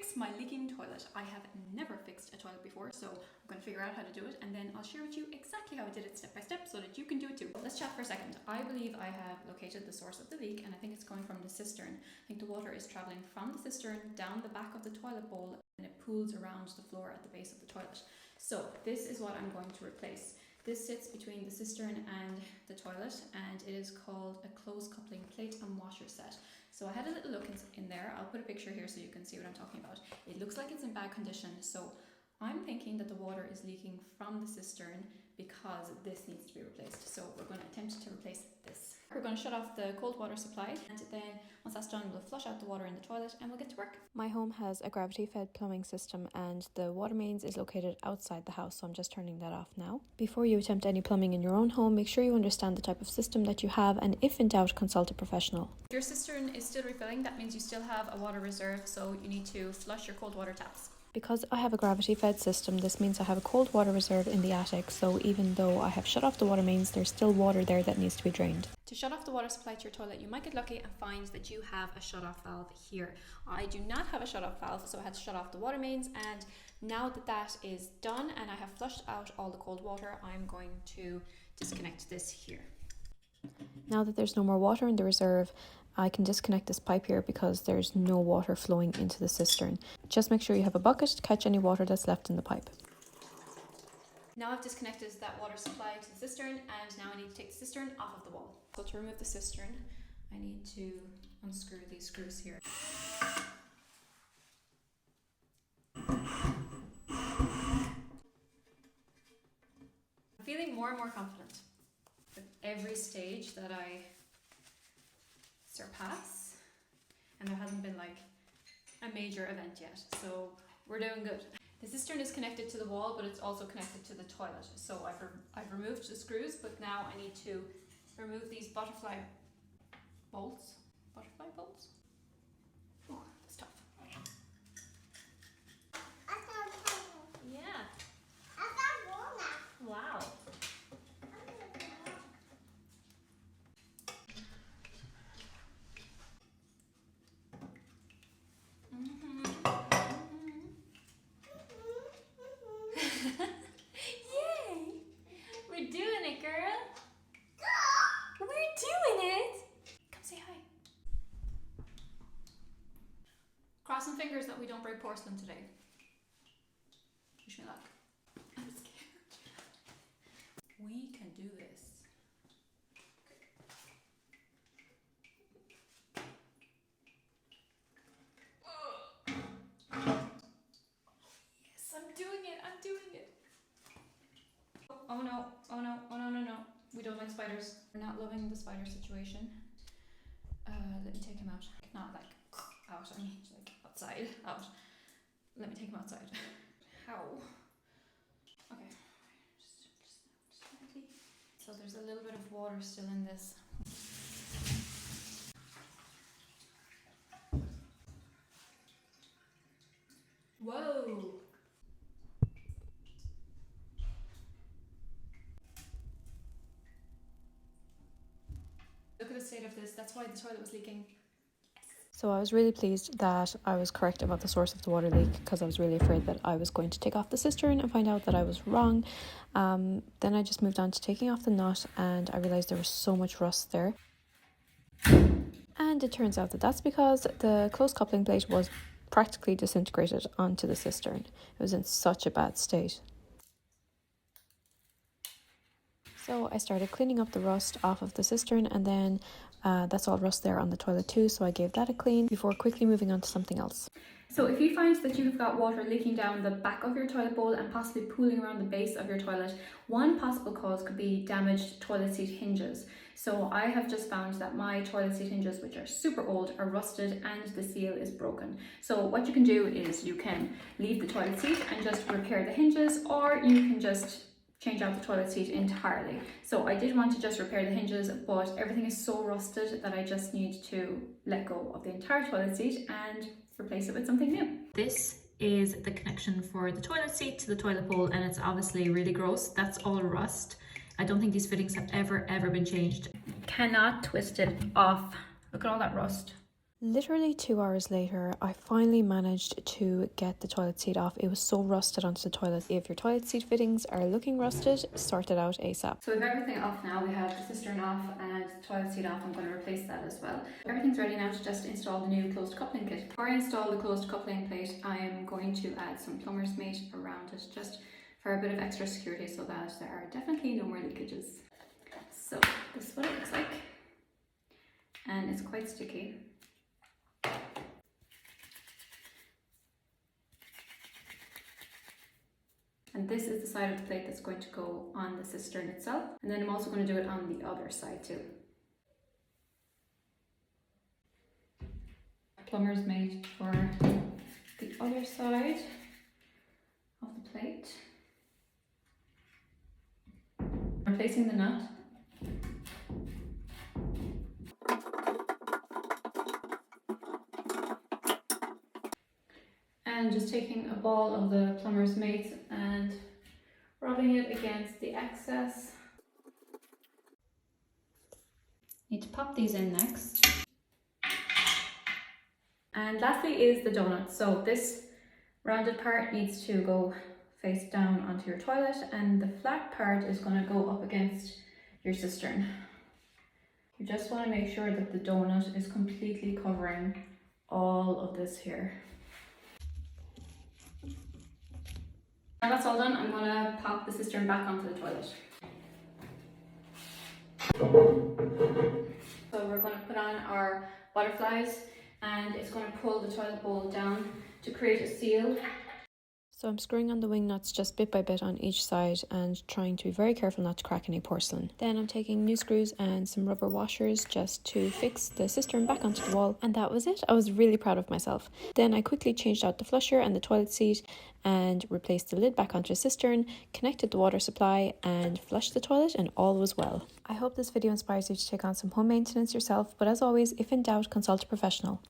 fix my leaking toilet. I have never fixed a toilet before, so I'm going to figure out how to do it, and then I'll share with you exactly how I did it step by step so that you can do it too. Let's chat for a second. I believe I have located the source of the leak, and I think it's coming from the cistern. I think the water is traveling from the cistern down the back of the toilet bowl, and it pools around the floor at the base of the toilet. So this is what I'm going to replace. This sits between the cistern and the toilet, and it is called a close coupling plate and washer set. So I had a little look in there. I'll put a picture here so you can see what I'm talking about. It looks like it's in bad condition, so I'm thinking that the water is leaking from the cistern because this needs to be replaced. So we're going to attempt to replace this. We're going to shut off the cold water supply, and then once that's done, we'll flush out the water in the toilet and we'll get to work. My home has a gravity-fed plumbing system, and the water mains is located outside the house, so I'm just turning that off now. Before you attempt any plumbing in your own home, make sure you understand the type of system that you have, and if in doubt, consult a professional. If your cistern is still refilling, that means you still have a water reserve, so you need to flush your cold water taps. Because I have a gravity-fed system, this means I have a cold water reserve in the attic, so even though I have shut off the water mains, there's still water there that needs to be drained. To shut off the water supply to your toilet, you might get lucky and find that you have a shut-off valve here. I do not have a shut-off valve, so I had to shut off the water mains, and now that that is done and I have flushed out all the cold water, I'm going to disconnect this here. Now that there's no more water in the reserve, I can disconnect this pipe here because there's no water flowing into the cistern. Just make sure you have a bucket to catch any water that's left in the pipe. Now I've disconnected that water supply to the cistern, and now I need to take the cistern off of the wall. So to remove the cistern, I need to unscrew these screws here. I'm feeling more and more confident with every stage that I surpass, and there hasn't been like a major event yet, so we're doing good. The cistern is connected to the wall, but it's also connected to the toilet, so I've removed the screws, but now I need to remove these butterfly bolts. Oh, that's tough. Yeah. Wow. Yay! We're doing it, girl. We're doing it. Come say hi. Crossing fingers that we don't break porcelain today. Wish me luck. I'm scared. We can do this. Yes, I'm doing it. I'm doing it. Oh no, oh no, oh no, no, no. We don't like spiders. We're not loving the spider situation. Let me take him out. Not like out, I mean like outside, out. Let me take him outside. How? Okay. Just slightly. So there's a little bit of water still in this. Whoa! Look at the state of this. That's why the toilet was leaking. So I was really pleased that I was correct about the source of the water leak, because I was really afraid that I was going to take off the cistern and find out that I was wrong. Then I just moved on to taking off the nut, and I realised there was so much rust there. And it turns out that that's because the close coupling plate was practically disintegrated onto the cistern. It was in such a bad state. So I started cleaning up the rust off of the cistern, and then that's all rust there on the toilet too, so I gave that a clean before quickly moving on to something else. So if you find that you've got water leaking down the back of your toilet bowl and possibly pooling around the base of your toilet, one possible cause could be damaged toilet seat hinges. So I have just found that my toilet seat hinges, which are super old, are rusted and the seal is broken. So what you can do is you can leave the toilet seat and just repair the hinges, or you can just change out the toilet seat entirely. So I did want to just repair the hinges, but everything is so rusted that I just need to let go of the entire toilet seat and replace it with something new. This is the connection for the toilet seat to the toilet bowl, and it's obviously really gross. That's all rust. I don't think these fittings have ever been changed. Cannot twist it off. Look at all that rust. Literally 2 hours later, I finally managed to get the toilet seat off. It was so rusted onto the toilet. If your toilet seat fittings are looking rusted, sort it out ASAP. So we have everything off now. We have the cistern off and the toilet seat off. I'm going to replace that as well. Everything's ready now to just install the new closed coupling kit. Before I install the closed coupling plate, I am going to add some plumber's mate around it just for a bit of extra security so that there are definitely no more leakages. So this is what it looks like, and it's quite sticky. And this is the side of the plate that's going to go on the cistern itself. And then I'm also going to do it on the other side too. Plumber's mate for the other side of the plate. Replacing the nut. And just taking a ball of the plumber's mate and rubbing it against the excess. Need to pop these in next. And lastly is the donut. So this rounded part needs to go face down onto your toilet, and the flat part is going to go up against your cistern. You just want to make sure that the donut is completely covering all of this here. Now that's all done, I'm going to pop the cistern back onto the toilet. So we're going to put on our butterflies, and it's going to pull the toilet bowl down to create a seal. So I'm screwing on the wing nuts just bit by bit on each side and trying to be very careful not to crack any porcelain. Then I'm taking new screws and some rubber washers just to fix the cistern back onto the wall, and that was it. I was really proud of myself. Then I quickly changed out the flusher and the toilet seat and replaced the lid back onto the cistern, connected the water supply and flushed the toilet, and all was well. I hope this video inspires you to take on some home maintenance yourself, but as always, if in doubt, consult a professional.